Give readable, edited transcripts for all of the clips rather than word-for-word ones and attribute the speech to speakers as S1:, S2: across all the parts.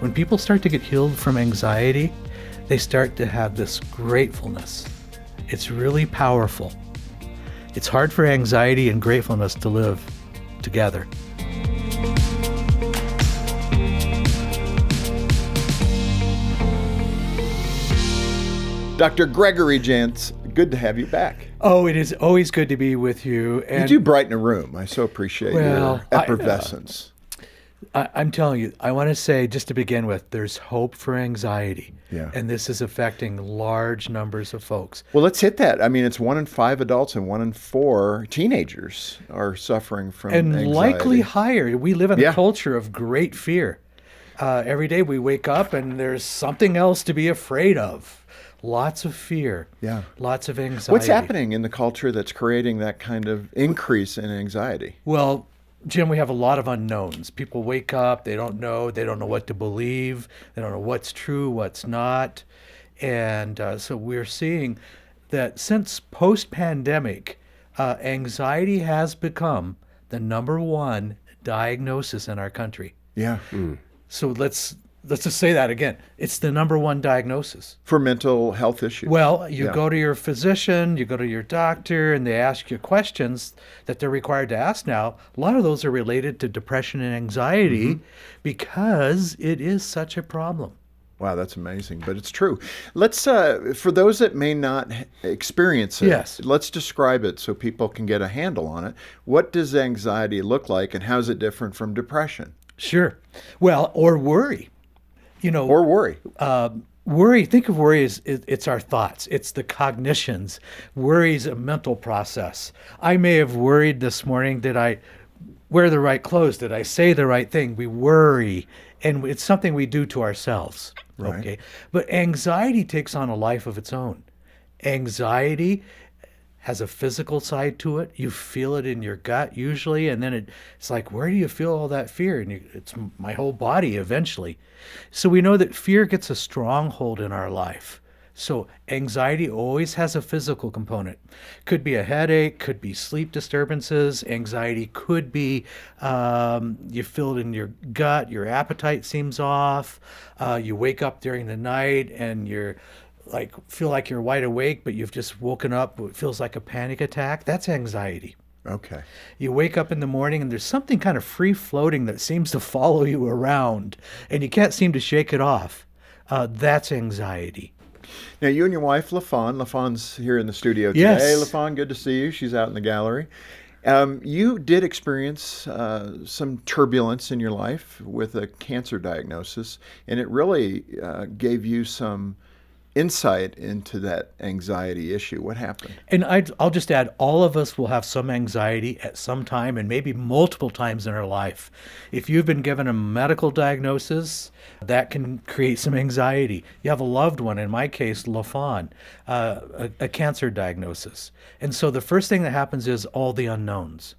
S1: When people start to get healed from anxiety, they start to have this gratefulness. It's really powerful. It's hard for anxiety and gratefulness to live together.
S2: Dr. Gregory Jantz, good to have you back.
S1: Oh, it is always good to be with you.
S2: And you do brighten a room. I so appreciate your effervescence.
S1: I'm telling you, I want to say, just to begin with, there's hope for anxiety.
S2: Yeah.
S1: And this is affecting large numbers of folks.
S2: Well, let's hit that. I mean, it's 1 in 5 adults and 1 in 4 teenagers are suffering from anxiety.
S1: And likely higher. We live in a culture of great fear. Every day we wake up and there's something else to be afraid of. Lots of fear.
S2: Yeah.
S1: Lots of anxiety.
S2: What's happening in the culture that's creating that kind of increase in anxiety?
S1: Well, Jim, we have a lot of unknowns. People wake up, they don't know what to believe, they don't know what's true, what's not. And so we're seeing that since post-pandemic, anxiety has become the number one diagnosis in our country.
S2: Yeah.
S1: So let's just say that again. It's the number one diagnosis.
S2: For mental health issues.
S1: Well, you go to your physician, you go to your doctor, and they ask you questions that they're required to ask now. A lot of those are related to depression and anxiety because it is such a problem.
S2: Wow, that's amazing, but it's true. Let's, for those that may not experience it, let's describe it so people can get a handle on it. What does anxiety look like, and how is it different from depression?
S1: Sure. Well, or worry.
S2: Or worry.
S1: Worry, think of worry as it's our thoughts. It's the cognitions. Worry is a mental process. I may have worried this morning, did I wear the right clothes? Did I say the right thing? We worry, and it's something we do to ourselves.
S2: Right.
S1: Okay. But anxiety takes on a life of its own. Anxiety has a physical side to it. You feel it in your gut usually, and then it's like, where do you feel all that fear? And it's my whole body eventually. So we know that fear gets a stronghold in our life. So anxiety always has a physical component. Could be a headache, could be sleep disturbances. Anxiety could be you feel it in your gut, your appetite seems off. You wake up during the night and you're feel like you're wide awake, but you've just woken up. It feels like a panic attack. That's anxiety.
S2: Okay.
S1: You wake up in the morning and there's something kind of free floating that seems to follow you around and you can't seem to shake it off. That's anxiety.
S2: Now, you and your wife, LaFawn. LaFawn's here in the studio today.
S1: Yes.
S2: Hey, LaFawn, good to see you. She's out in the gallery. You did experience some turbulence in your life with a cancer diagnosis, and it really gave you some insight into that anxiety issue. What happened?
S1: And I'll just add, all of us will have some anxiety at some time and maybe multiple times in our life. If you've been given a medical diagnosis, that can create some anxiety. You have a loved one, in my case, LaFawn, a cancer diagnosis. And so the first thing that happens is all the unknowns.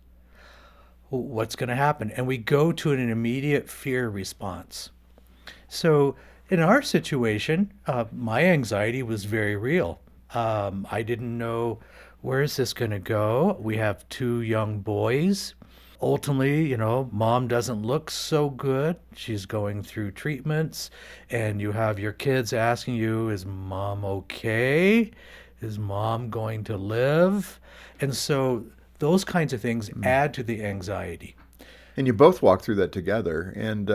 S1: What's going to happen? And we go to an immediate fear response. So in our situation, my anxiety was very real. I didn't know, where is this going to go? We have 2 young boys. Ultimately, mom doesn't look so good. She's going through treatments, and you have your kids asking you, is mom okay? Is mom going to live? And so those kinds of things add to the anxiety.
S2: And you both walked through that together, and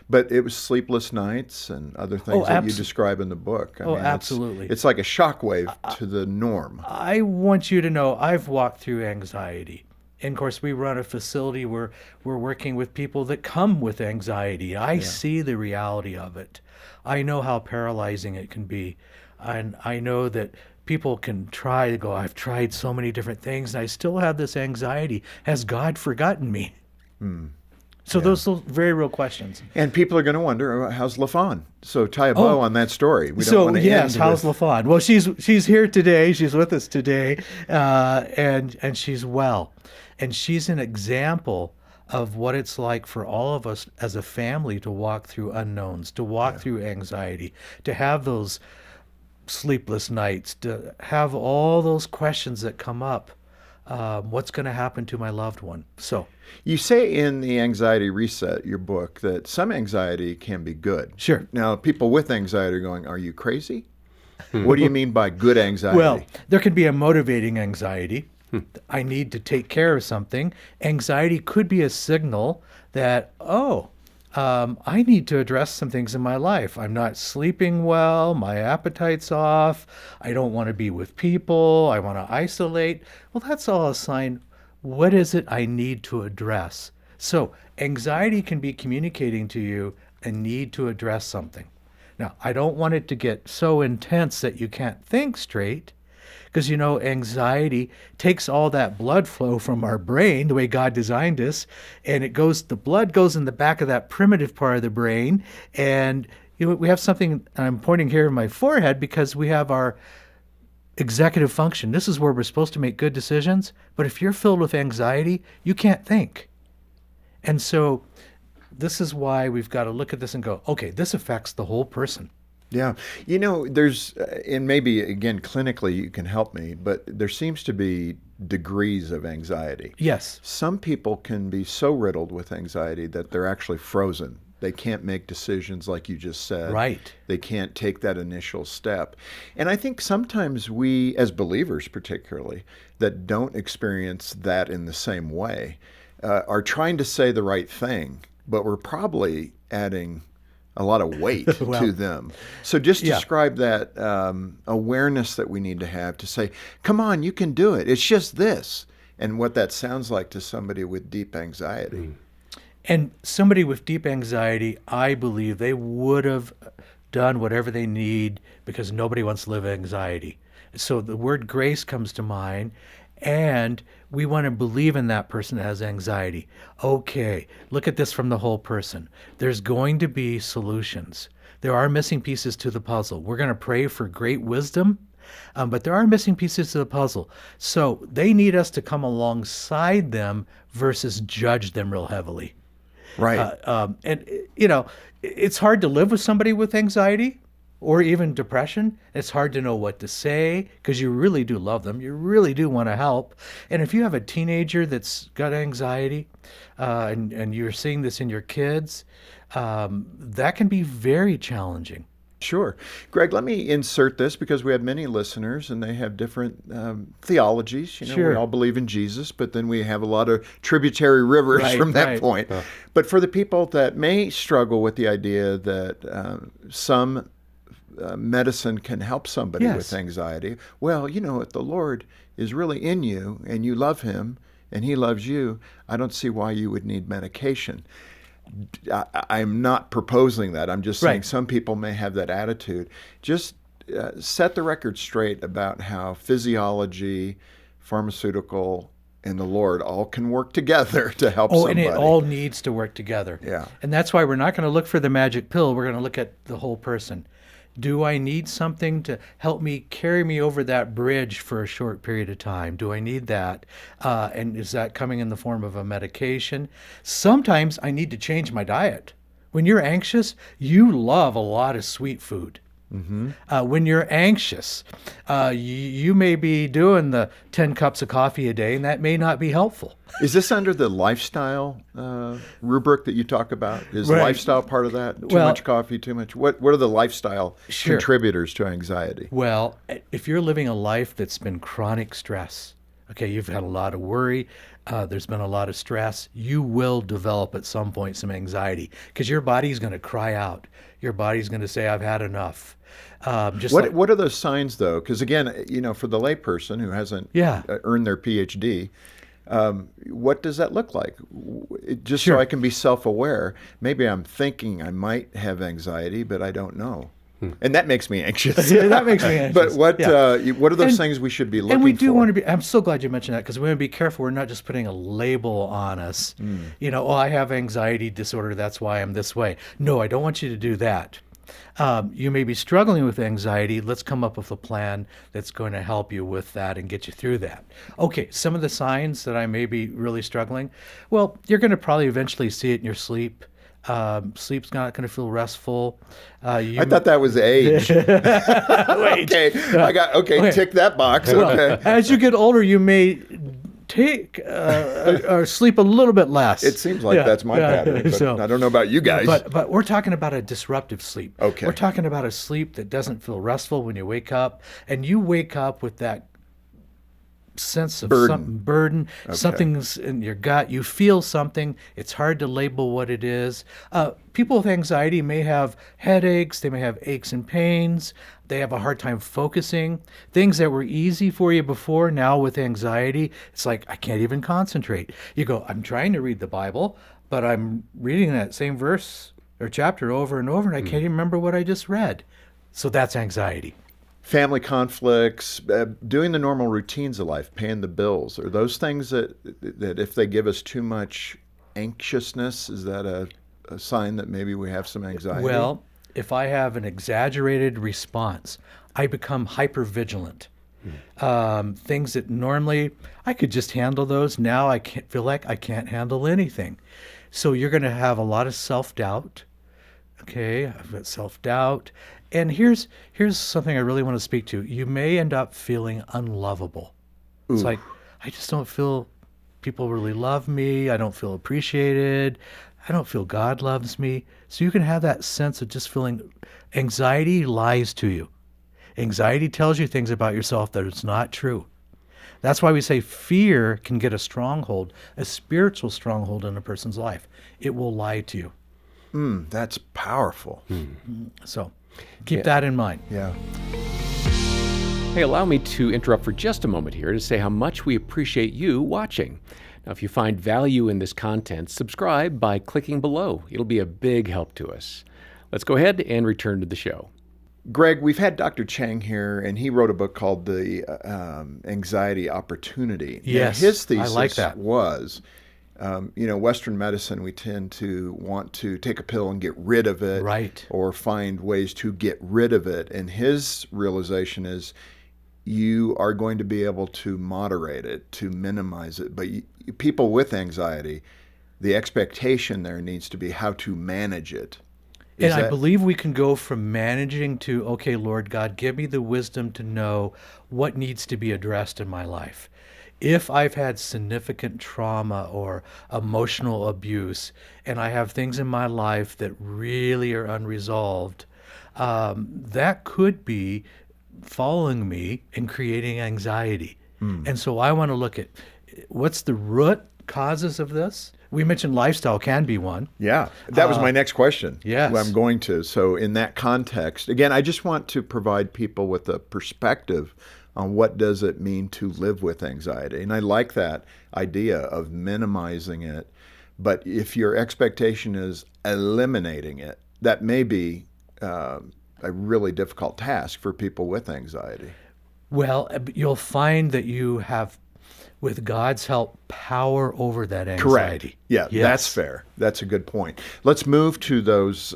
S2: but it was sleepless nights and other things that you describe in the book. I mean,
S1: absolutely.
S2: It's like a shockwave to the norm.
S1: I want you to know I've walked through anxiety. And of course, we run a facility where we're working with people that come with anxiety. I see the reality of it. I know how paralyzing it can be. And I know that people can try to go, I've tried so many different things, and I still have this anxiety. Has God forgotten me? So those are very real questions. And
S2: people are going to wonder, how's LaFawn? So tie a bow on that story. We don't want to
S1: end how's LaFawn? Well, she's here today. She's with us today, and she's well. And she's an example of what it's like for all of us as a family to walk through unknowns, to walk through anxiety, to have those sleepless nights, to have all those questions that come up. What's going to happen to my loved one? So,
S2: You say in the Anxiety Reset, your book, that some anxiety can be good.
S1: sure.
S2: Now, people with anxiety are going, are you crazy? What do you mean by good anxiety?
S1: Well, there can be a motivating anxiety. I need to take care of something. Anxiety could be a signal that, I need to address some things in my life. I'm not sleeping well. My appetite's off. I don't want to be with people. I want to isolate. Well, that's all a sign. What is it I need to address? So anxiety can be communicating to you a need to address something. Now, I don't want it to get so intense that you can't think straight, because, anxiety takes all that blood flow from our brain, the way God designed us, and the blood goes in the back of that primitive part of the brain. And we have something, I'm pointing here in my forehead, because we have our executive function. This is where we're supposed to make good decisions. But if you're filled with anxiety, you can't think. And so this is why we've got to look at this and go, okay, this affects the whole person.
S2: Yeah. There's, and maybe again, clinically you can help me, but there seems to be degrees of anxiety.
S1: Yes.
S2: Some people can be so riddled with anxiety that they're actually frozen. They can't make decisions like you just said.
S1: Right.
S2: They can't take that initial step. And I think sometimes we, as believers particularly, that don't experience that in the same way, are trying to say the right thing, but we're probably adding a lot of weight to them. So just describe that awareness that we need to have to say, come on, you can do it. It's just this. And what that sounds like to somebody with deep anxiety.
S1: And somebody with deep anxiety, I believe they would have done whatever they need, because nobody wants to live anxiety. So the word grace comes to mind, and we want to believe in that person that has anxiety. Okay, look at this from the whole person. There's going to be solutions. There are missing pieces to the puzzle. We're going to pray for great wisdom, but there are missing pieces to the puzzle. So they need us to come alongside them versus judge them real heavily.
S2: Right.
S1: It's hard to live with somebody with anxiety or even depression. It's hard to know what to say, because you really do love them. You really do want to help. And if you have a teenager that's got anxiety, and you're seeing this in your kids, that can be very challenging.
S2: Sure. Greg, let me insert this because we have many listeners and they have different theologies.
S1: Sure.
S2: We all believe in Jesus, but then we have a lot of tributary rivers from that point. But for the people that may struggle with the idea that some medicine can help somebody with anxiety, well, if the Lord is really in you and you love him and he loves you, I don't see why you would need medication. I'm not proposing that. I'm just saying some people may have that attitude. Just set the record straight about how physiology, pharmaceutical, and the Lord all can work together to help somebody.
S1: And it all needs to work together.
S2: Yeah.
S1: And that's why we're not going to look for the magic pill. We're going to look at the whole person. Do I need something to help me carry me over that bridge for a short period of time? Do I need that? And is that coming in the form of a medication? Sometimes I need to change my diet. When you're anxious, you love a lot of sweet food. When you're anxious, you may be doing the 10 cups of coffee a day, and that may not be helpful.
S2: Is this under the lifestyle rubric that you talk about? Is lifestyle part of that? Too much coffee, too much? What are the lifestyle contributors to anxiety?
S1: Well, if you're living a life that's been chronic stress, okay, you've had a lot of worry, there's been a lot of stress, you will develop at some point some anxiety, because your body's going to cry out. Your body's going to say, I've had enough.
S2: What are those signs, though? Because again, for the layperson who hasn't earned their PhD, what does that look like? So I can be self-aware. Maybe I'm thinking I might have anxiety, but I don't know. And that makes me anxious.
S1: That makes me anxious.
S2: But what are those things we should be looking for?
S1: And we do want to be, I'm so glad you mentioned that, because we want to be careful. We're not just putting a label on us. I have anxiety disorder, that's why I'm this way. No, I don't want you to do that. You may be struggling with anxiety. Let's come up with a plan that's going to help you with that and get you through that. Okay, some of the signs that I may be really struggling. Well, you're going to probably eventually see it in your sleep. Sleep's not going to feel restful.
S2: I thought that was age.
S1: Wait.
S2: Okay, tick that box.
S1: Well,
S2: Okay.
S1: as you get older, you may take or sleep a little bit less.
S2: It seems like that's my pattern, but
S1: So-
S2: I don't know about you guys.
S1: But we're talking about a disruptive sleep.
S2: Okay.
S1: We're talking about a sleep that doesn't feel restful when you wake up, and you wake up with that sense of burden. Something's in your gut. You feel something. It's hard to label what it is. People with anxiety may have headaches. They may have aches and pains. They have a hard time focusing. Things that were easy for you before, now with anxiety, it's like, I can't even concentrate. You go, I'm trying to read the Bible, but I'm reading that same verse or chapter over and over, and I can't even remember what I just read. So that's anxiety.
S2: Family conflicts, doing the normal routines of life, paying the bills, are those things that if they give us too much anxiousness, is that a sign that maybe we have some anxiety?
S1: Well, if I have an exaggerated response, I become hypervigilant. Things that normally I could just handle those, now I can't feel like I can't handle anything. So you're going to have a lot of self-doubt. Okay, I've got self-doubt. And here's something I really want to speak to. You may end up feeling unlovable. It's like, I just don't feel people really love me. I don't feel appreciated. I don't feel God loves me. So you can have that sense of just feeling anxiety lies to you. Anxiety tells you things about yourself that it's not true. That's why we say fear can get a stronghold, a spiritual stronghold in a person's life. It will lie to you.
S2: That's powerful.
S1: So keep that in mind.
S2: Yeah.
S3: Hey, allow me to interrupt for just a moment here to say how much we appreciate you watching. Now, if you find value in this content, subscribe by clicking below. It'll be a big help to us. Let's go ahead and return to the show.
S2: Greg, we've had Dr. Chang here, and he wrote a book called The Anxiety Opportunity.
S1: Yes,
S2: now, his thesis
S1: I like that.
S2: was, Western medicine, we tend to want to take a pill and get rid of it,
S1: Right.
S2: or find ways to get rid of it. And his realization is you are going to be able to moderate it, to minimize it. But people with anxiety, the expectation there needs to be how to manage it.
S1: And I believe we can go from managing to, okay, Lord God, give me the wisdom to know what needs to be addressed in my life. If I've had significant trauma or emotional abuse, and I have things in my life that really are unresolved, that could be following me and creating anxiety. And so I want to look at what's the root causes of this. We mentioned lifestyle can be one.
S2: Yeah, that was my next question.
S1: yes.
S2: I'm going to. So in that context, again, I just want to provide people with a perspective on what does it mean to live with anxiety. And I like that idea of minimizing it. But if your expectation is eliminating it, that may be a really difficult task for people with anxiety.
S1: Well, you'll find that you have, with God's help, power over that anxiety.
S2: Correct. Yeah,
S1: Yes.
S2: that's fair. That's a good point. Let's move to those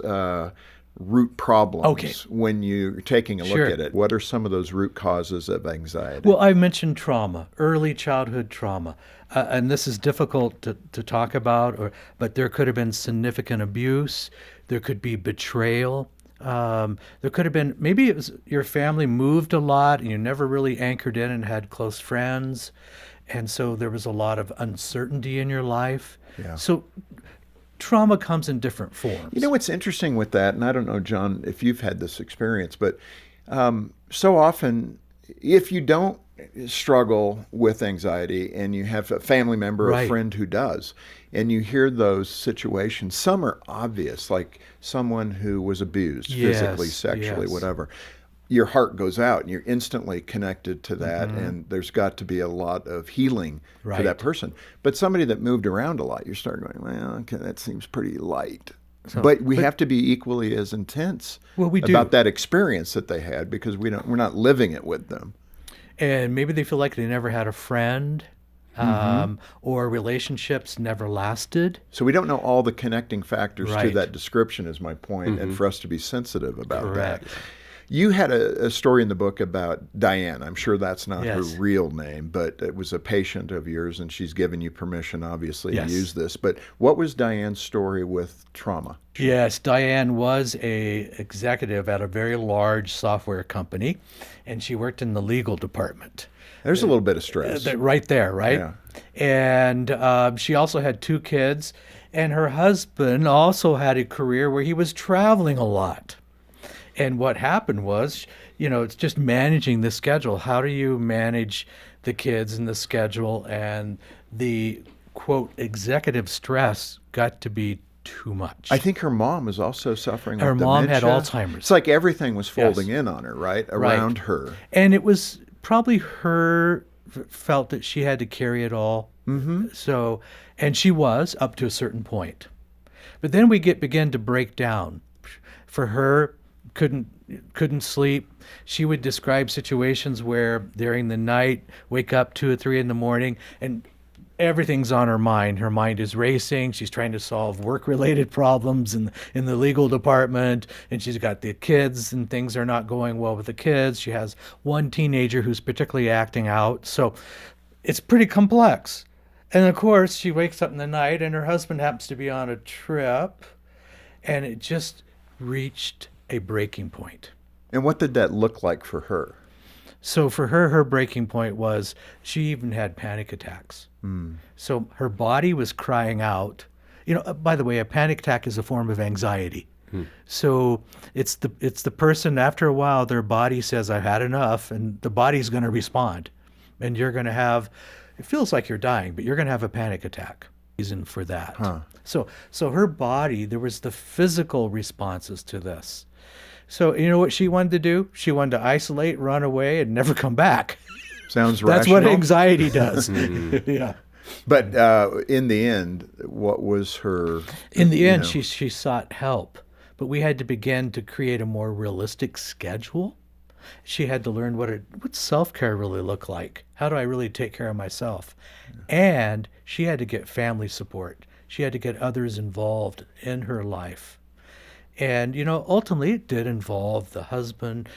S2: root problems.
S1: Okay.
S2: When you're taking a look
S1: Sure.
S2: at it, what are some of those root causes of anxiety?
S1: Well, I mentioned trauma, early childhood trauma. And this is difficult to talk about, but there could have been significant abuse. There could be betrayal. There could have been, maybe it was your family moved a lot and you never really anchored in and had close friends. And so there was a lot of uncertainty in your life.
S2: Yeah.
S1: So trauma comes in different forms.
S2: You know what's interesting with that, and I don't know, John, if you've had this experience, but so often, if you don't struggle with anxiety and you have a family member or
S1: Right.
S2: a friend who does, and you hear those situations, some are obvious, like someone who was abused physically,
S1: Yes,
S2: sexually,
S1: yes.
S2: whatever. Your heart goes out and you're instantly connected to that, and there's got to be a lot of healing for
S1: Right.
S2: that person. But somebody that moved around a lot, you start going, well, okay, that seems pretty light. But we have to be equally as intense
S1: Well, we do.
S2: about that experience that they had, because we're not living it with them.
S1: And maybe they feel like they never had a friend, or relationships never lasted.
S2: So we don't know all the connecting factors to
S1: Right.
S2: that description, is my point, and for us to be sensitive about
S1: Correct.
S2: that. You had a story in the book about Diane. I'm sure that's not her
S1: Yes.
S2: real name, but it was a patient of yours, and she's given you permission, obviously,
S1: Yes.
S2: to use this. But what was Diane's story with trauma?
S1: Yes, Diane was a executive at a very large software company, and she worked in the legal department.
S2: There's a little bit of stress.
S1: Right there, right?
S2: Yeah.
S1: And she also had 2 kids, and her husband also had a career where he was traveling a lot. And what happened was, it's just managing the schedule. How do you manage the kids and the schedule? And the, quote, executive stress got to be too much.
S2: I think her mom was also suffering
S1: Her
S2: with
S1: mom had
S2: dementia.
S1: Alzheimer's.
S2: It's like everything was folding
S1: Yes.
S2: in on her, right? Around her.
S1: And it was probably her felt that she had to carry it all. Mm-hmm. So, and she was up to a certain point. But then we begin to break down. For her, couldn't sleep. She would describe situations where during the night, wake up 2 or 3 in the morning, and everything's on her mind. Her mind is racing. She's trying to solve work-related problems in the legal department, and she's got the kids, and things are not going well with the kids. She has one teenager who's particularly acting out. So it's pretty complex. And of course, she wakes up in the night, and her husband happens to be on a trip, and it just reached a breaking point.
S2: And what did that look like for her?
S1: So for her breaking point was she even had panic attacks. So her body was crying out. By the way, a panic attack is a form of anxiety. So it's the person, after a while, their body says, I've had enough, and the body's going to respond. And you're going to have, it feels like you're dying, but you're going to have a panic attack. Reason for that. So her body, there was the physical responses to this. So you know what she wanted to do? She wanted to isolate, run away, and never come back.
S2: Sounds
S1: That's
S2: rational.
S1: what anxiety does. Yeah.
S2: But in the end, what was her...
S1: In the end, she sought help. But we had to begin to create a more realistic schedule. She had to learn what self-care really looked like. How do I really take care of myself? And she had to get family support. She had to get others involved in her life. And, ultimately it did involve the husband,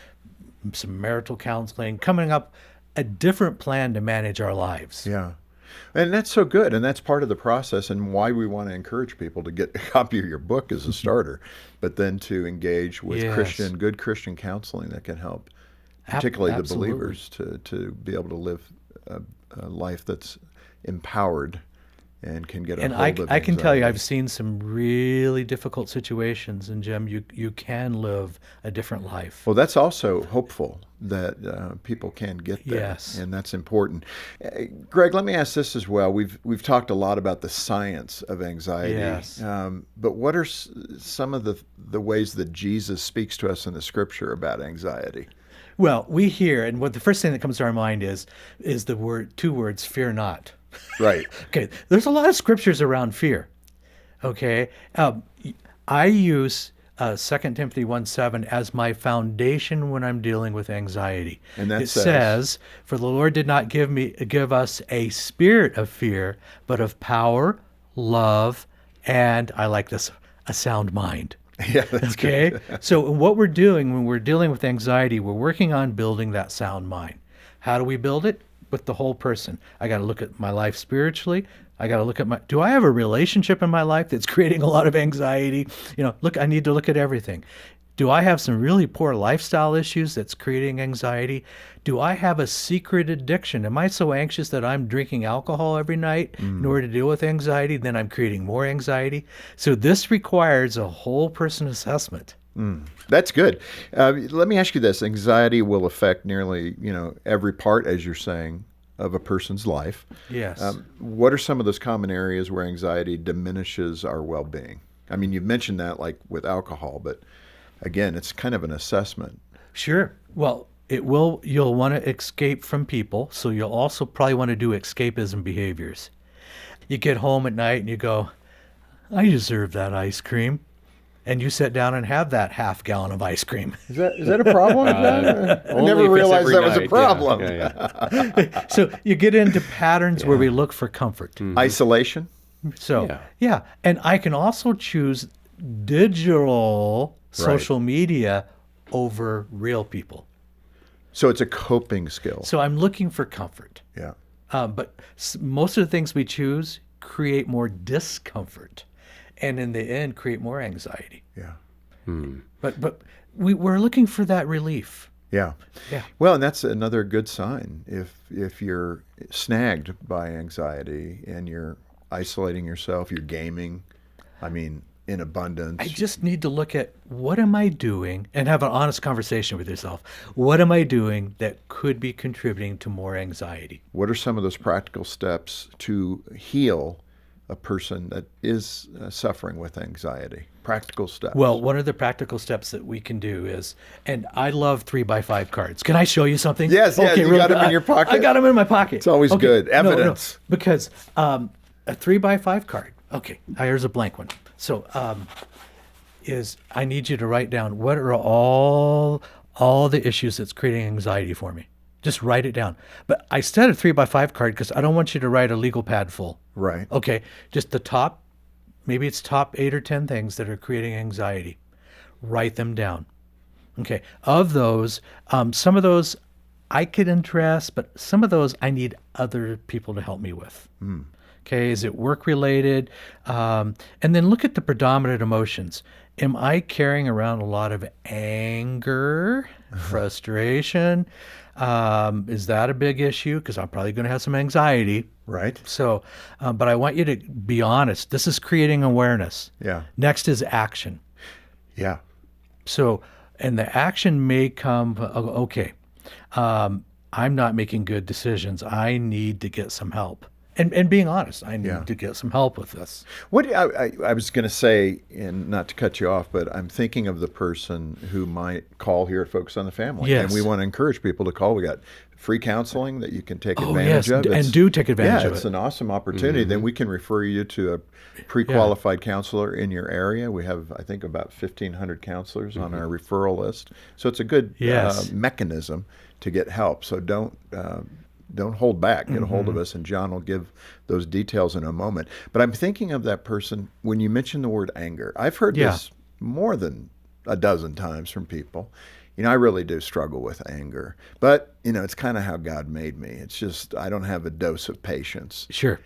S1: some marital counseling, coming up a different plan to manage our lives.
S2: Yeah. And that's so good. And that's part of the process and why we want to encourage people to get a copy of your book as a starter, but then to engage with
S1: Yes.
S2: good Christian counseling that can help, particularly the
S1: Absolutely.
S2: believers, to be able to live a life that's empowered and can get a
S1: And
S2: hold of
S1: I can tell you,
S2: anxiety.
S1: I've seen some really difficult situations, and Jim, you can live a different life.
S2: Well, that's also hopeful that people can get there,
S1: Yes.
S2: and that's important. Greg, let me ask this as well. We've talked a lot about the science of anxiety,
S1: Yes.
S2: but what are some of the ways that Jesus speaks to us in the Scripture about anxiety?
S1: Well, we hear, and what the first thing that comes to our mind is the two words, fear not.
S2: Right.
S1: Okay, there's a lot of scriptures around fear. Okay, I use 2 Timothy 1:7 as my foundation when I'm dealing with anxiety.
S2: And that
S1: it
S2: says?
S1: says, "For the Lord did not give us a spirit of fear, but of power, love, and," I like this, "a sound mind."
S2: Yeah, that's
S1: Okay,
S2: good.
S1: so what we're doing when we're dealing with anxiety, we're working on building that sound mind. How do we build it? With the whole person. I got to look at my life spiritually. I got to look at do I have a relationship in my life that's creating a lot of anxiety? I need to look at everything. Do I have some really poor lifestyle issues that's creating anxiety? Do I have a secret addiction? Am I so anxious that I'm drinking alcohol every night in order to deal with anxiety? Then I'm creating more anxiety. So this requires a whole person assessment.
S2: That's good. Let me ask you this. Anxiety will affect nearly, every part, as you're saying, of a person's life.
S1: Yes.
S2: What are some of those common areas where anxiety diminishes our well-being? I mean, you've mentioned that like with alcohol, but again, it's kind of an assessment.
S1: Sure. Well, you'll want to escape from people, so you'll also probably want to do escapism behaviors. You get home at night and you go, I deserve that ice cream. And you sit down and have that half gallon of ice cream.
S2: Is that a problem? I
S3: Only
S2: never
S3: if it's
S2: realized
S3: every
S2: that was a
S3: night.
S2: problem.
S3: Yeah.
S1: So you get into patterns where we look for comfort.
S2: Isolation?
S1: So, yeah. And I can also choose digital social media over real people.
S2: So it's a coping skill.
S1: So I'm looking for comfort.
S2: Yeah.
S1: But most of the things we choose create more discomfort, and in the end, create more anxiety.
S2: Yeah.
S1: But we're looking for that relief.
S2: Yeah.
S1: Yeah.
S2: Well, and that's another good sign. If you're snagged by anxiety and you're isolating yourself, you're gaming, in abundance.
S1: I just need to look at what am I doing and have an honest conversation with yourself. What am I doing that could be contributing to more anxiety?
S2: What are some of those practical steps to heal a person that is suffering with anxiety? Practical steps.
S1: Well, one of the practical steps that we can do is, and I love 3x5 cards. Can I show you something?
S2: Yes, you
S1: really
S2: got them
S1: quick.
S2: in your pocket?
S1: I got them in my pocket.
S2: It's always good. Evidence.
S1: No, because a 3x5 card. Okay, here's a blank one. So is I need you to write down what are all the issues that's creating anxiety for me. Just write it down. But I said a 3x5 card because I don't want you to write a legal pad full.
S2: Right.
S1: Okay, just the top, maybe it's top 8 or 10 things that are creating anxiety. Write them down. Okay, of those, some of those I could address, but some of those I need other people to help me with. Okay, is it work related? And then look at the predominant emotions. Am I carrying around a lot of anger, frustration? Is that a big issue? Because I'm probably going to have some anxiety.
S2: Right.
S1: So, but I want you to be honest. This is creating awareness.
S2: Yeah.
S1: Next is action.
S2: Yeah.
S1: So, and the action may come, okay, I'm not making good decisions. I need to get some help. And being honest, I need to get some help with this.
S2: What I was going to say, and not to cut you off, but I'm thinking of the person who might call here at Focus on the Family.
S1: Yes.
S2: And we want to encourage people to call. We got free counseling that you can take advantage of.
S1: And do take advantage of it.
S2: It's an awesome opportunity. Then we can refer you to a pre-qualified counselor in your area. We have, I think, about 1,500 counselors on our referral list. So it's a good mechanism to get help. So don't hold back. Get a hold of us, and John will give those details in a moment. But I'm thinking of that person when you mentioned the word anger. I've heard this more than a dozen times from people. I really do struggle with anger. But, it's kind of how God made me. It's just I don't have a dose of patience.
S1: Sure.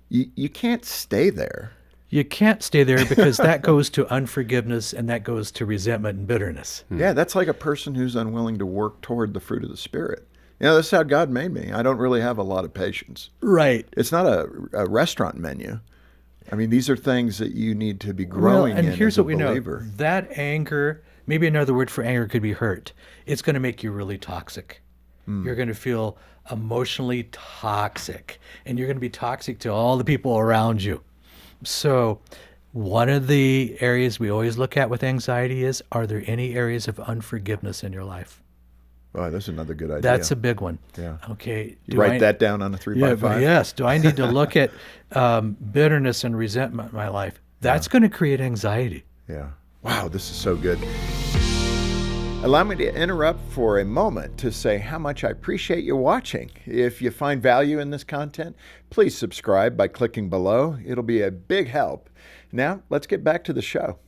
S2: You can't stay there.
S1: You can't stay there because that goes to unforgiveness and that goes to resentment and bitterness.
S2: Yeah, that's like a person who's unwilling to work toward the fruit of the Spirit. That's how God made me. I don't really have a lot of patience.
S1: Right.
S2: It's not a restaurant menu. These are things that you need to be growing in
S1: here's
S2: as a
S1: what we
S2: believer.
S1: know. That anger, maybe another word for anger could be hurt. It's going to make you really toxic. You're going to feel emotionally toxic, and you're going to be toxic to all the people around you. So one of the areas we always look at with anxiety is, are there any areas of unforgiveness in your life?
S2: Oh, that's another good idea.
S1: That's a big one.
S2: Yeah.
S1: Okay.
S2: Write that down on a 3x5.
S1: Yes. Do I need to look at bitterness and resentment in my life? That's going to create anxiety.
S2: Yeah. Wow, this is so good. Allow me to interrupt for a moment to say how much I appreciate you watching. If you find value in this content, please subscribe by clicking below. It'll be a big help. Now, let's get back to the show.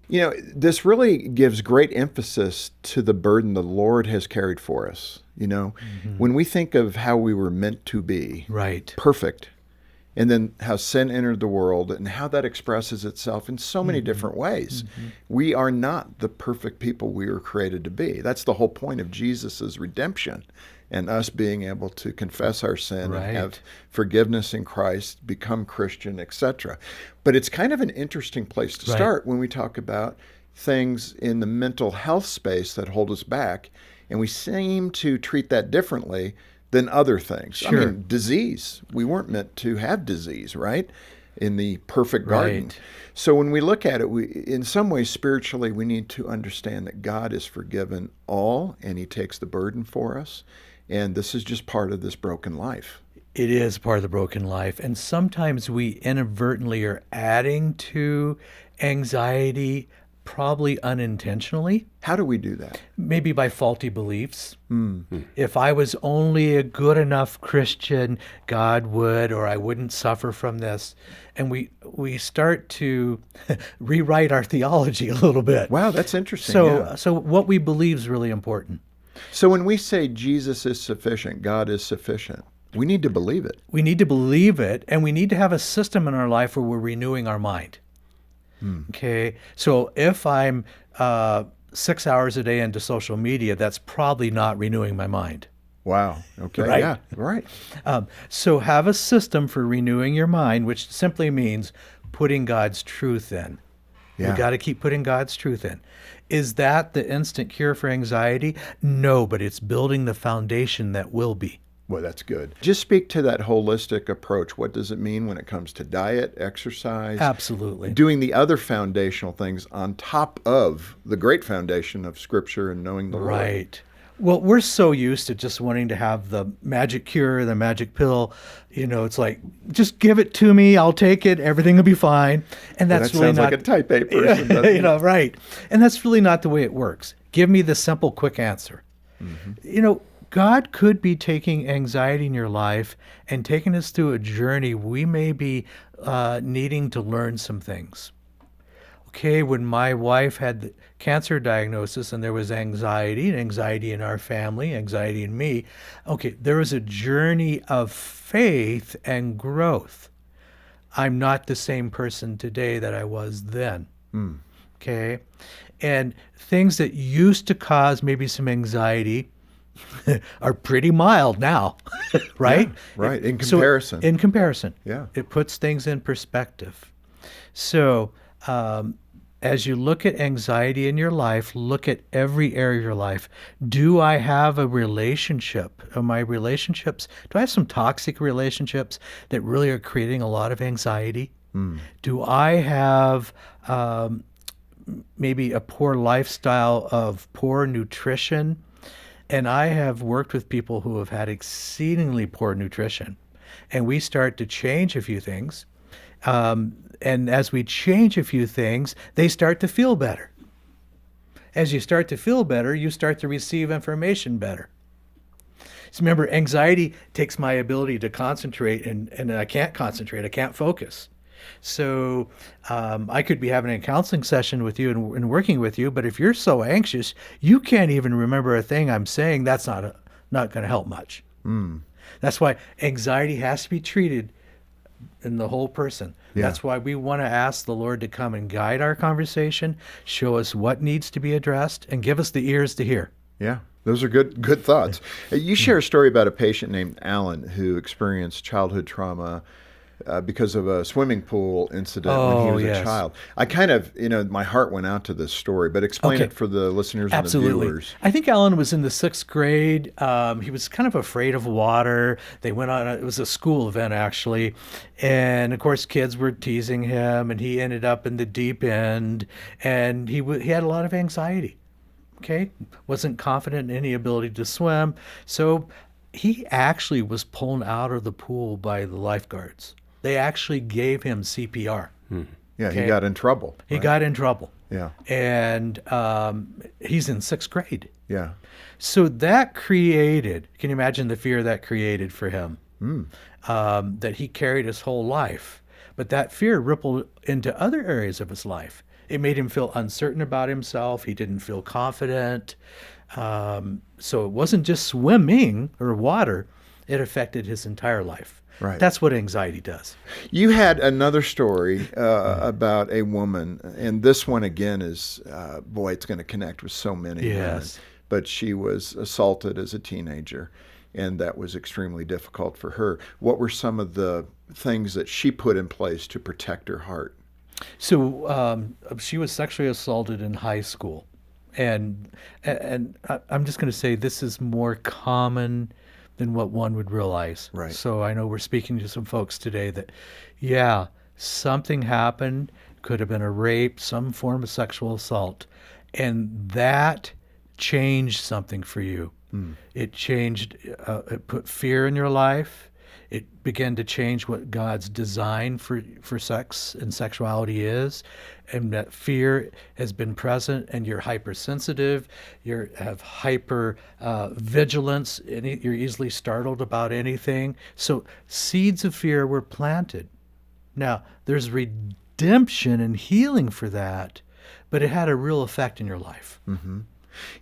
S2: This really gives great emphasis to the burden the Lord has carried for us. When we think of how we were meant to be,
S1: right,
S2: perfect, and then how sin entered the world and how that expresses itself in so many different ways. We are not the perfect people we were created to be. That's the whole point of Jesus' redemption and us being able to confess our sin and have forgiveness in Christ, become Christian, etc. But it's kind of an interesting place to start when we talk about things in the mental health space that hold us back, and we seem to treat that differently than other things.
S1: Sure.
S2: Disease. We weren't meant to have disease, right? In the perfect garden.
S1: Right.
S2: So when we look at it, in some ways spiritually, we need to understand that God has forgiven all, and He takes the burden for us. And this is just part of this broken life.
S1: It is part of the broken life. And sometimes we inadvertently are adding to anxiety probably unintentionally,
S2: How do we do that?
S1: maybe by faulty beliefs. If I was only a good enough Christian, God would, or I wouldn't suffer from this. And we start to rewrite our theology a little bit.
S2: Wow, that's interesting.
S1: So,
S2: yeah.
S1: so what we believe is really important.
S2: So when we say Jesus is sufficient, God is sufficient, we need to believe it.
S1: We need to believe it, and we need to have a system in our life where we're renewing our mind. Okay, so if I'm 6 hours a day into social media, that's probably not renewing my mind.
S2: Wow. Okay.
S1: Right.
S2: Yeah. Right.
S1: So have a system for renewing your mind, which simply means putting God's truth in.
S2: Yeah.
S1: You got to keep putting God's truth in. Is that the instant cure for anxiety? No, but it's building the foundation that will be.
S2: Well, that's good. Just speak to that holistic approach. What does it mean when it comes to diet, exercise?
S1: Absolutely.
S2: Doing the other foundational things on top of the great foundation of Scripture and knowing the Lord.
S1: Right. Well, we're so used to just wanting to have the magic cure, the magic pill. You know, it's like, just give it to me, I'll take it, everything will be fine. And
S2: Well,
S1: that's
S2: that
S1: really
S2: sounds
S1: not,
S2: like a type A person, doesn't
S1: you know, right. And that's really not the way it works. Give me the simple, quick answer. You know, God could be taking anxiety in your life and taking us through a journey. We may be needing to learn some things. Okay, when my wife had the cancer diagnosis and there was anxiety in our family, anxiety in me, okay, there was a journey of faith and growth. I'm not the same person today that I was then. Okay, and things that used to cause maybe some anxiety are pretty mild now, right?
S2: Yeah, right. In
S1: So,
S2: comparison.
S1: in comparison.
S2: Yeah.
S1: It puts things in perspective. So, as you look at anxiety in your life, look at every area of your life. Do I have a relationship? Are my relationships, do I have some toxic relationships that really are creating a lot of anxiety? Do I have maybe a poor lifestyle of poor nutrition? And I have worked with people who have had exceedingly poor nutrition. And we start to change a few things. And as we change a few things, they start to feel better. As you start to feel better, you start to receive information better. So remember, anxiety takes my ability to concentrate, and I can't concentrate, I can't focus. So I could be having a counseling session with you and working with you, but if you're so anxious, you can't even remember a thing I'm saying. That's not going to help much. That's why anxiety has to be treated in the whole person.
S2: Yeah.
S1: That's why we want to ask the Lord to come and guide our conversation, show us what needs to be addressed, and give us the ears to hear.
S2: Yeah, those are good thoughts. You share a story about a patient named Alan who experienced childhood trauma because of a swimming pool incident when he was
S1: yes.
S2: a child. I kind of, my heart went out to this story, but explain
S1: Okay.
S2: it for the listeners
S1: Absolutely.
S2: and the viewers.
S1: I think Alan was in the 6th grade. He was kind of afraid of water. They went on, it was a school event actually. And of course, kids were teasing him, and he ended up in the deep end, and he had a lot of anxiety. Okay. Wasn't confident in any ability to swim. So he actually was pulled out of the pool by the lifeguards. They actually gave him CPR.
S2: Yeah,
S1: Okay.
S2: he got in trouble.
S1: He
S2: right?
S1: got in trouble.
S2: Yeah,
S1: And he's in 6th grade.
S2: yeah.
S1: So that created, can you imagine the fear that created for him? That he carried his whole life. But that fear rippled into other areas of his life. It made him feel uncertain about himself. He didn't feel confident. So it wasn't just swimming or water. It affected his entire life.
S2: Right.
S1: That's what anxiety does.
S2: You had another story about a woman, and this one again is, boy, it's going to connect with so many women.
S1: Yes.
S2: But she was assaulted as a teenager, and that was extremely difficult for her. What were some of the things that she put in place to protect her heart?
S1: So she was sexually assaulted in high school. And I'm just going to say this is more common than what one would realize.
S2: Right.
S1: So I know we're speaking to some folks today that, yeah, something happened, could have been a rape, some form of sexual assault, and that changed something for you. It changed, it put fear in your life. It began to change what God's design for sex and sexuality is, and that fear has been present, and you're hypersensitive, you have hyper vigilance, you're easily startled about anything. So seeds of fear were planted. Now, there's redemption and healing for that, but it had a real effect in your life.
S2: Mm-hmm.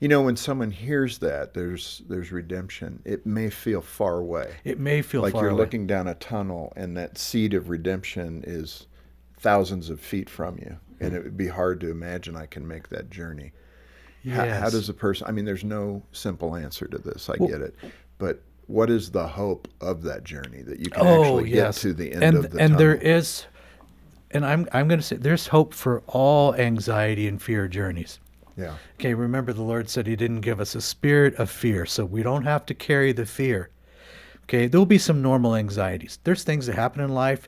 S2: You know, when someone hears that, there's redemption, it may feel far away.
S1: It may feel
S2: like
S1: far
S2: you're
S1: away.
S2: looking down a tunnel and that seed of redemption is thousands of feet from you. And it would be hard to imagine I can make that journey.
S1: Yes.
S2: How does a person, I mean, there's no simple answer to this, I get it. But what is the hope of that journey that you can actually get to the end of the tunnel?
S1: And there is, and I'm going to say, there's hope for all anxiety and fear journeys.
S2: Yeah.
S1: Okay, remember the Lord said he didn't give us a spirit of fear, so we don't have to carry the fear. Okay, there'll be some normal anxieties. There's things that happen in life.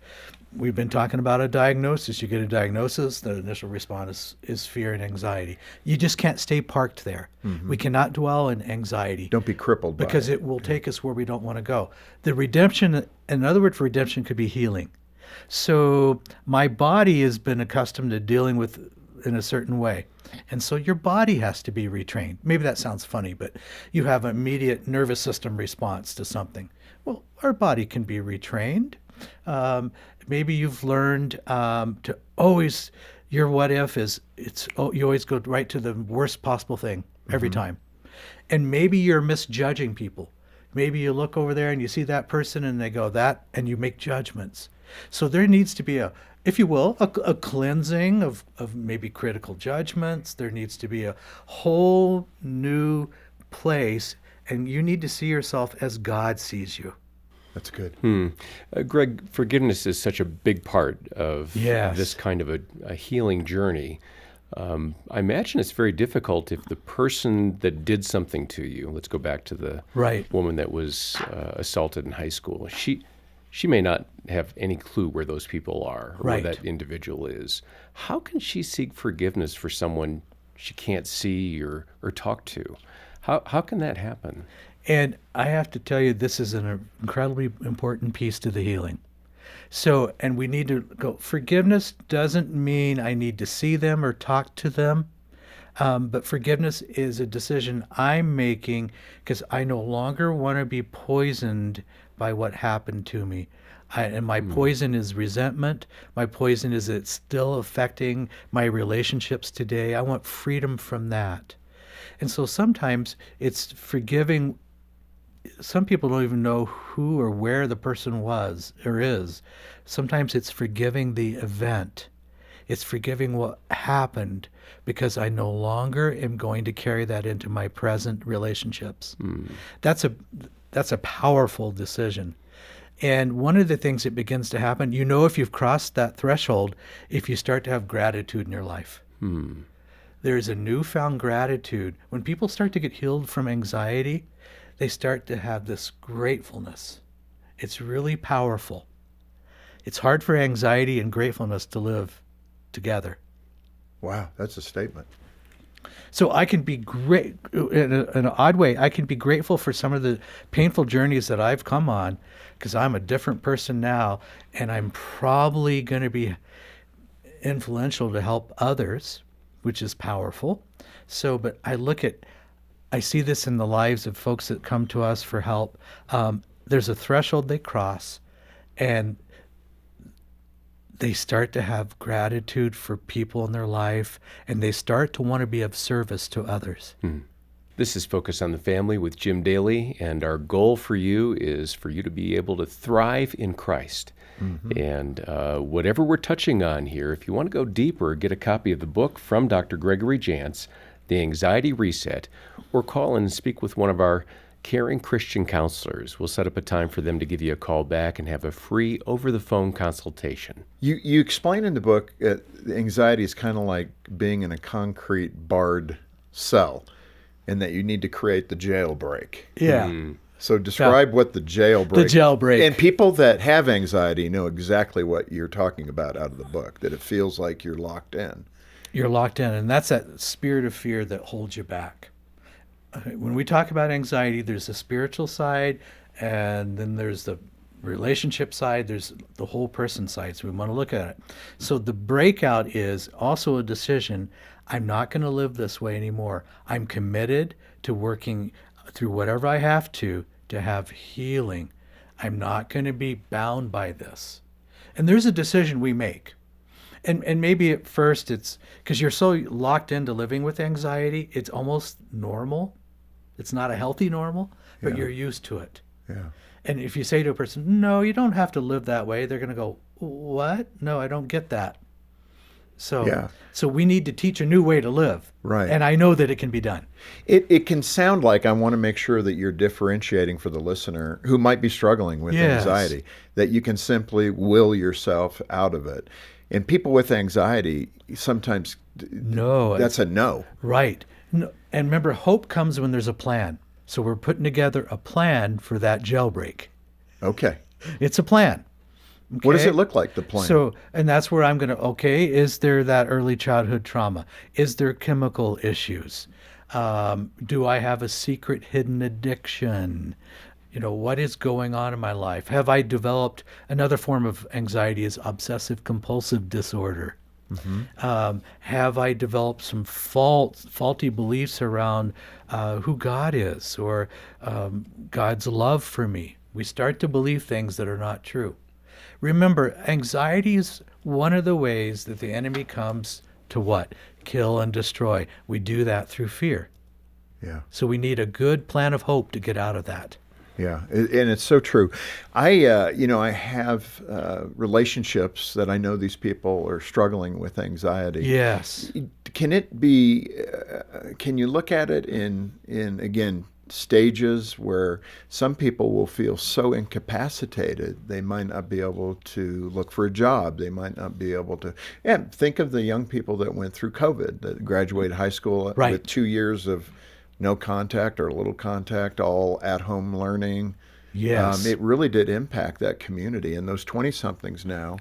S1: We've been talking about a diagnosis. You get a diagnosis, the initial response is fear and anxiety. You just can't stay parked there. Mm-hmm. We cannot dwell in anxiety.
S2: Don't be crippled by
S1: because it will take us where we don't want to go. The redemption, another word for redemption could be healing. So my body has been accustomed to dealing with in a certain way. And so your body has to be retrained. Maybe that sounds funny, but you have an immediate nervous system response to something. Well, our body can be retrained. Maybe you've learned to always, your what if is, you always go right to the worst possible thing every time. And maybe you're misjudging people. Maybe you look over there and you see that person and they go that, and you make judgments. So there needs to be a, if you will, a cleansing of maybe critical judgments. There needs to be a whole new place, and you need to see yourself as God sees you.
S2: That's good.
S3: Greg, forgiveness is such a big part of this kind of a healing journey. I imagine it's very difficult if the person that did something to you, let's go back to the woman that was assaulted in high school, she may not have any clue where those people are or where that individual is. How can she seek forgiveness for someone she can't see or talk to? How can that happen?
S1: And I have to tell you, this is an incredibly important piece to the healing. So, and we need to go, forgiveness doesn't mean I need to see them or talk to them, but forgiveness is a decision I'm making because I no longer want to be poisoned by what happened to me. And my poison is resentment. My poison is it's still affecting my relationships today. I want freedom from that. And so sometimes it's forgiving. Some people don't even know who or where the person was or is. Sometimes it's forgiving the event. It's forgiving what happened because I no longer am going to carry that into my present relationships. That's a powerful decision. And one of the things that begins to happen, you know if you've crossed that threshold, if you start to have gratitude in your life. There's a newfound gratitude. When people start to get healed from anxiety, they start to have this gratefulness. It's really powerful. It's hard for anxiety and gratefulness to live together.
S2: Wow, that's a statement.
S1: So I can be great, in an odd way, I can be grateful for some of the painful journeys that I've come on because I'm a different person now, and I'm probably going to be influential to help others, which is powerful. So, but I see this in the lives of folks that come to us for help. There's a threshold they cross, and they start to have gratitude for people in their life, and they start to want to be of service to others.
S3: This is Focus on the Family with Jim Daly, and our goal for you is for you to be able to thrive in Christ. And whatever we're touching on here, if you want to go deeper, get a copy of the book from Dr. Gregory Jantz, The Anxiety Reset, or call and speak with one of our caring Christian counselors. We'll set up a time for them to give you a call back and have a free over-the-phone consultation.
S2: You explain in the book that anxiety is kind of like being in a concrete barred cell, and that you need to create the jailbreak. So describe what the jailbreak. And people that have anxiety know exactly what you're talking about out of the book, that it feels like you're locked in.
S1: You're locked in, and that's that spirit of fear that holds you back. When we talk about anxiety, there's a spiritual side, and then there's the relationship side, there's the whole person side. So we want to look at it. So the breakout is also a decision. I'm not going to live this way anymore. I'm committed to working through whatever I have to have healing. I'm not going to be bound by this. And there's a decision we make. And maybe at first it's because you're so locked into living with anxiety, it's almost normal. It's not a healthy normal, but you're used to it.
S2: Yeah.
S1: And if you say to a person, no, you don't have to live that way, they're going to go, what? No, I don't get that. So we need to teach a new way to live.
S2: Right.
S1: And I know that it can be done.
S2: It can sound like, I want to make sure that you're differentiating for the listener who might be struggling with anxiety, that you can simply will yourself out of it. And people with anxiety, sometimes that's a no.
S1: Right. No, and remember, hope comes when there's a plan. So we're putting together a plan for that jailbreak.
S2: Okay.
S1: It's a plan. Okay?
S2: What does it look like, the plan?
S1: So, and that's where I'm going to, is there that early childhood trauma? Is there chemical issues? Do I have a secret hidden addiction? What is going on in my life? Have I developed another form of anxiety is obsessive compulsive disorder? Mm-hmm. Have I developed some faulty beliefs around who God is or God's love for me? We start to believe things that are not true. Remember, anxiety is one of the ways that the enemy comes to what? Kill and destroy. We do that through fear.
S2: Yeah.
S1: So we need a good plan of hope to get out of that.
S2: Yeah, and it's so true. I have relationships that I know these people are struggling with anxiety.
S1: Yes.
S2: Can it be? Can you look at it in again stages where some people will feel so incapacitated they might not be able to look for a job, they might not be able to. And think of the young people that went through COVID, that graduated high school with 2 years of no contact or little contact, all at-home learning.
S1: Yes.
S2: It really did impact that community. And those 20-somethings now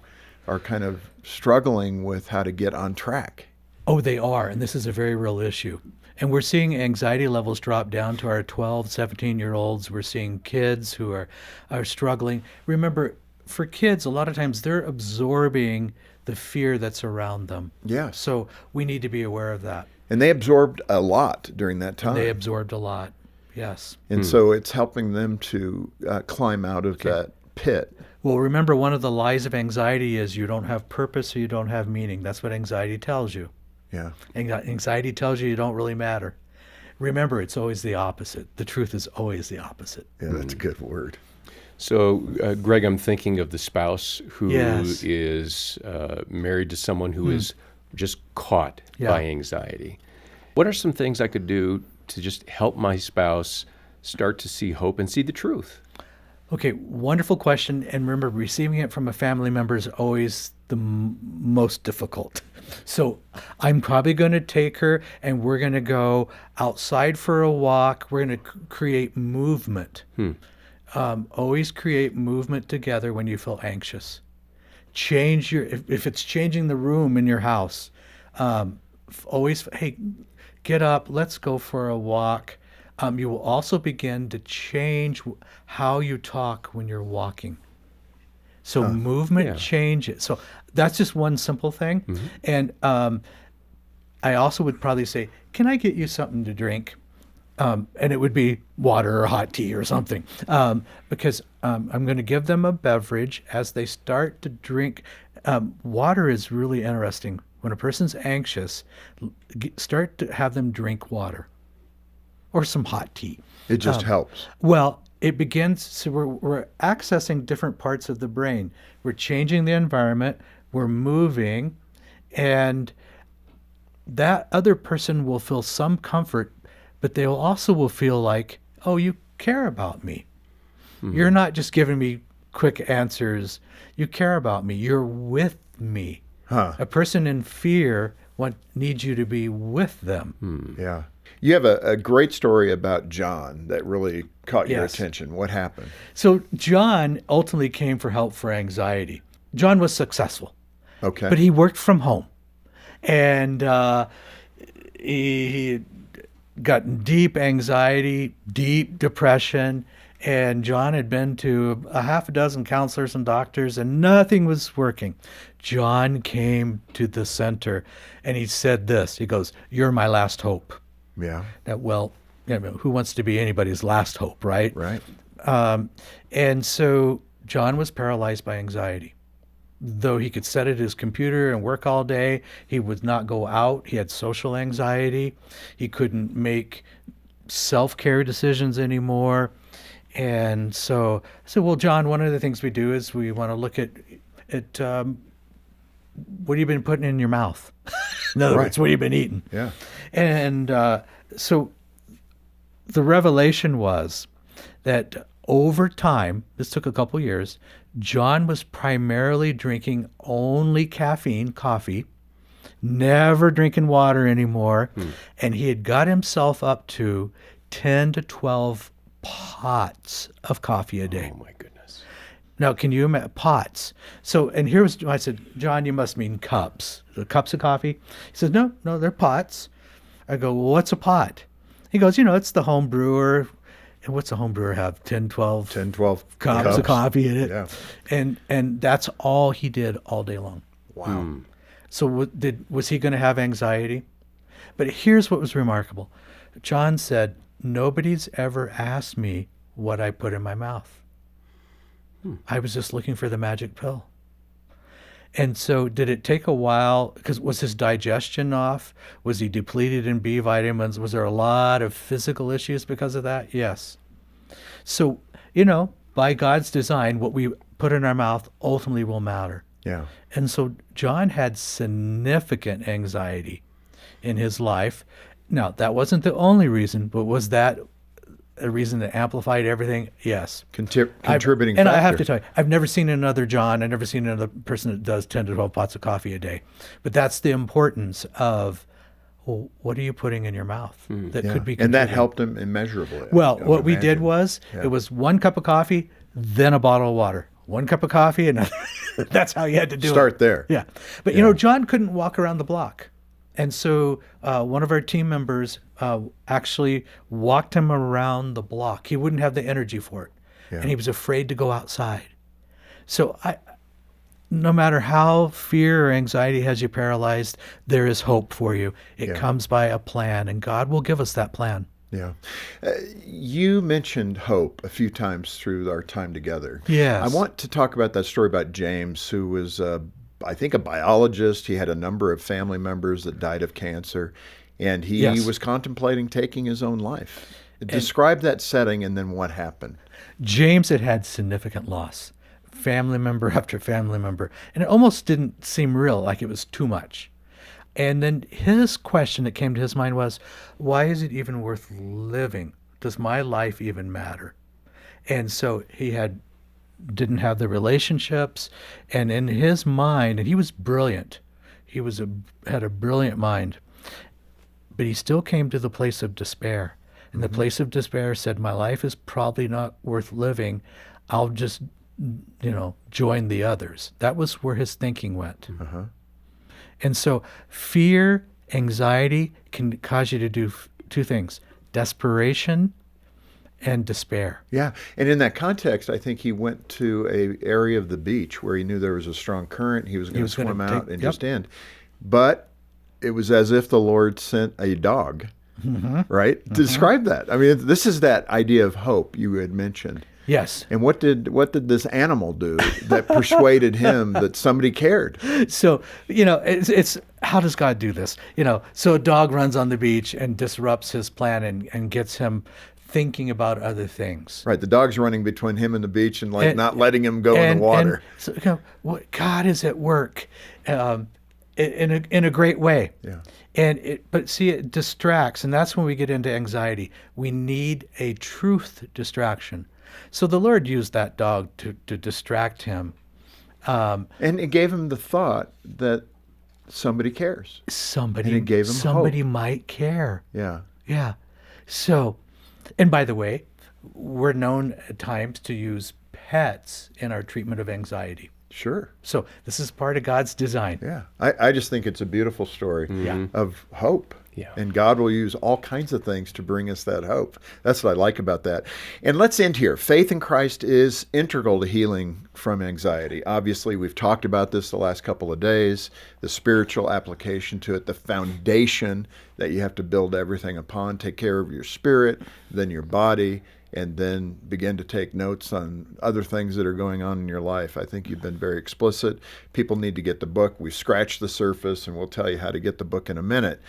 S2: are kind of struggling with how to get on track.
S1: Oh, they are. And this is a very real issue. And we're seeing anxiety levels drop down to our 12, 17-year-olds. We're seeing kids who are struggling. Remember, for kids, a lot of times they're absorbing the fear that's around them.
S2: Yeah.
S1: So we need to be aware of that.
S2: And they absorbed a lot during that time.
S1: They absorbed a lot, yes.
S2: And so it's helping them to climb out of that pit.
S1: Well, remember, one of the lies of anxiety is you don't have purpose or you don't have meaning. That's what anxiety tells you.
S2: Yeah.
S1: Anxiety tells you don't really matter. Remember, it's always the opposite. The truth is always the opposite.
S2: Yeah, that's a good word.
S3: So, Greg, I'm thinking of the spouse who is married to someone who is just caught by anxiety. What are some things I could do to just help my spouse start to see hope and see the truth?
S1: Okay, wonderful question. And remember, receiving it from a family member is always the most difficult. So I'm probably going to take her and we're going to go outside for a walk. We're going to create movement. Always create movement together when you feel anxious. If it's changing the room in your house, always, hey, get up, let's go for a walk. You will also begin to change how you talk when you're walking. So movement changes. So that's just one simple thing. Mm-hmm. And I also would probably say, can I get you something to drink? And it would be water or hot tea or something, because I'm going to give them a beverage as they start to drink. Water is really interesting. When a person's anxious, start to have them drink water or some hot tea.
S2: It just helps.
S1: Well, it begins, so we're accessing different parts of the brain. We're changing the environment, we're moving, and that other person will feel some comfort, but they will feel like, oh, you care about me. Mm-hmm. You're not just giving me quick answers. You care about me. You're with me. A person in fear needs you to be with them.
S2: Yeah. You have a great story about John that really caught your attention. What happened?
S1: So John ultimately came for help for anxiety. John was successful.
S2: Okay.
S1: But he worked from home. And he got deep anxiety, deep depression, And John had been to a half a dozen counselors and doctors, and nothing was working. John came to the center, and he said this. He goes, "You're my last hope."
S2: Yeah.
S1: Now, well, who wants to be anybody's last hope, right?
S2: Right.
S1: And so John was paralyzed by anxiety. Though he could sit at his computer and work all day, he would not go out. He had social anxiety. He couldn't make self-care decisions anymore. And so I said, well, John, one of the things we do is we want to look at what have you been putting in your mouth? In other words, what have you been eating?
S2: Yeah.
S1: And so the revelation was that over time, this took a couple years, John was primarily drinking only caffeine, coffee, never drinking water anymore. And he had got himself up to 10 to 12 pots of coffee a day.
S3: Oh, my goodness.
S1: Now, can you imagine pots? So, and here was, I said, John, you must mean cups. The cups of coffee? He says, no, they're pots. I go, well, what's a pot? He goes, it's the home brewer. And what's a home brewer have? 10, 12 cups of coffee in it.
S2: Yeah.
S1: And that's all he did all day long.
S2: Wow.
S1: So was he going to have anxiety? But here's what was remarkable. John said, nobody's ever asked me what I put in my mouth. I was just looking for the magic pill. And so did it take a while? Because was his digestion off? Was he depleted in B vitamins? Was there a lot of physical issues because of that? Yes. So, by God's design, what we put in our mouth ultimately will matter.
S2: Yeah.
S1: And so John had significant anxiety in his life. Now, that wasn't the only reason, but was that a reason that amplified everything? Yes.
S2: Contributing
S1: and
S2: factor.
S1: I have to tell you, I've never seen another John. I've never seen another person that does 10 to 12 pots of coffee a day. But that's the importance of, well, what are you putting in your mouth that could be
S2: And that
S1: contributing?
S2: helped him immeasurably.
S1: Well,
S2: I
S1: what
S2: would
S1: we did
S2: imagine.
S1: was, it was 1 cup of coffee, then a bottle of water. 1 cup of coffee, and that's how you had to do it.
S2: Start there.
S1: Yeah. But, John couldn't walk around the block. And so one of our team members actually walked him around the block. He wouldn't have the energy for it.
S2: Yeah.
S1: And he was afraid to go outside. So no matter how fear or anxiety has you paralyzed, there is hope for you. It comes by a plan, and God will give us that plan.
S2: Yeah. You mentioned hope a few times through our time together.
S1: Yes.
S2: I want to talk about that story about James, who was, I think, a biologist. He had a number of family members that died of cancer, and he was contemplating taking his own life. Describe that setting and then what happened.
S1: James had significant loss, family member after family member, and it almost didn't seem real, like it was too much. And then his question that came to his mind was, why is it even worth living? Does my life even matter? And so he didn't have the relationships, and in his mind, and he was brilliant. He had a brilliant mind, but he still came to the place of despair. And the place of despair said, my life is probably not worth living. I'll just, join the others. That was where his thinking went. And so fear, anxiety can cause you to do two things: desperation and despair.
S2: Yeah. And in that context, I think he went to an area of the beach where he knew there was a strong current. He was going to swim out and just end. But it was as if the Lord sent a dog, right? Describe that. I mean, this is that idea of hope you had mentioned.
S1: Yes.
S2: And what did this animal do that persuaded him that somebody cared?
S1: So, it's how does God do this? So a dog runs on the beach and disrupts his plan and gets him thinking about other things.
S2: Right. The dog's running between him and the beach and not letting him go in the water.
S1: And so, God is at work in a great way.
S2: Yeah.
S1: But see, it distracts, and that's when we get into anxiety. We need a truth distraction. So the Lord used that dog to distract him.
S2: And it gave him the thought that somebody cares. And it gave him
S1: somebody
S2: hope.
S1: might care.
S2: Yeah.
S1: Yeah. So, and by the way, we're known at times to use pets in our treatment of anxiety.
S2: Sure.
S1: So this is part of God's design.
S2: Yeah. I just think it's a beautiful story of hope.
S3: Yeah.
S2: And God will use all kinds of things to bring us that hope. That's what I like about that. And let's end here. Faith in Christ is integral to healing from anxiety. Obviously, we've talked about this the last couple of days, the spiritual application to it, the foundation that you have to build everything upon, take care of your spirit, then your body, and then begin to take notes on other things that are going on in your life. I think you've been very explicit. People need to get the book. We've scratched the surface, and we'll tell you how to get the book in a minute.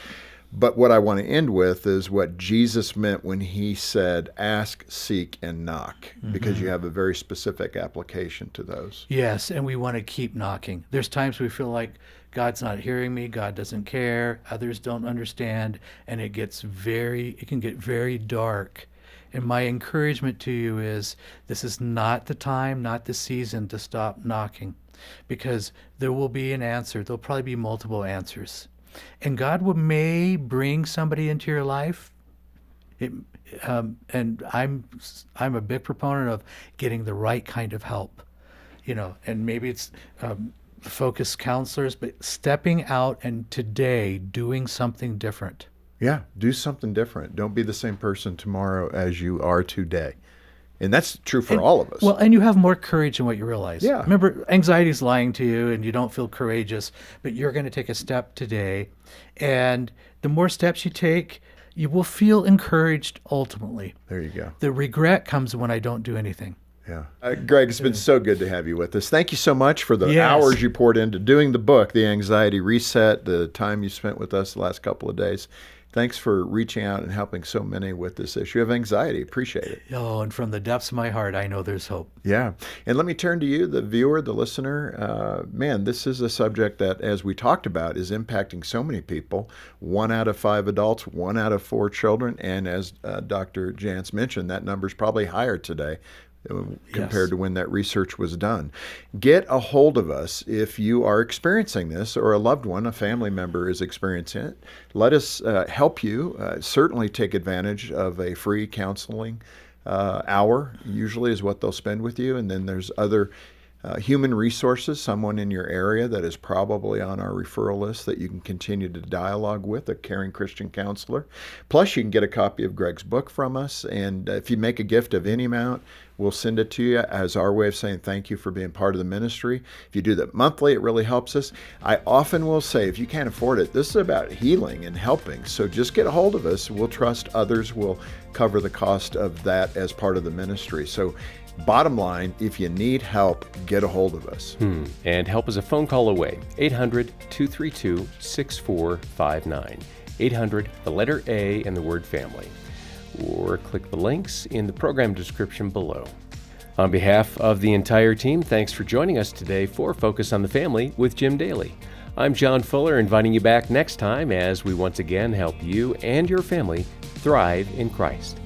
S2: But what I want to end with is what Jesus meant when he said, ask, seek, and knock, because you have a very specific application to those.
S1: Yes, and we want to keep knocking. There's times we feel like God's not hearing me, God doesn't care, others don't understand, and it can get very dark. And my encouragement to you is this is not the time, not the season to stop knocking, because there will be an answer. There'll probably be multiple answers. And God may bring somebody into your life. And I'm a big proponent of getting the right kind of help, and maybe it's focused counselors, but stepping out and today doing something different.
S2: Yeah, do something different. Don't be the same person tomorrow as you are today. And that's true for all of us.
S1: Well, and you have more courage than what you realize.
S2: Yeah.
S1: Remember, anxiety is lying to you and you don't feel courageous, but you're going to take a step today. And the more steps you take, you will feel encouraged ultimately.
S2: There you go.
S1: The regret comes when I don't do anything.
S2: Yeah. Greg, it's been so good to have you with us. Thank you so much for the
S1: Yes.
S2: hours you poured into doing the book, The Anxiety Reset, the time you spent with us the last couple of days. Thanks for reaching out and helping so many with this issue of anxiety. Appreciate it.
S1: Oh, and from the depths of my heart, I know there's hope.
S2: Yeah. And let me turn to you, the viewer, the listener. Man, this is a subject that, as we talked about, is impacting so many people. 1 out of 5 adults, 1 out of 4 children. And as Dr. Jantz mentioned, that number's probably higher today compared to when that research was done. Get a hold of us if you are experiencing this, or a loved one, a family member is experiencing it. Let us help you. Certainly take advantage of a free counseling hour, usually is what they'll spend with you. And then there's other human resources, someone in your area that is probably on our referral list that you can continue to dialogue with, a caring Christian counselor. Plus, you can get a copy of Greg's book from us. And if you make a gift of any amount, we'll send it to you as our way of saying thank you for being part of the ministry. If you do that monthly, it really helps us. I often will say, if you can't afford it, this is about healing and helping. So just get a hold of us. We'll trust others will cover the cost of that as part of the ministry. So bottom line, if you need help, get a hold of us.
S3: And help is a phone call away. 800-232-6459. 800, the letter A, and the word family. Or click the links in the program description below. On behalf of the entire team, thanks for joining us today for Focus on the Family with Jim Daly. I'm John Fuller, inviting you back next time as we once again help you and your family thrive in Christ.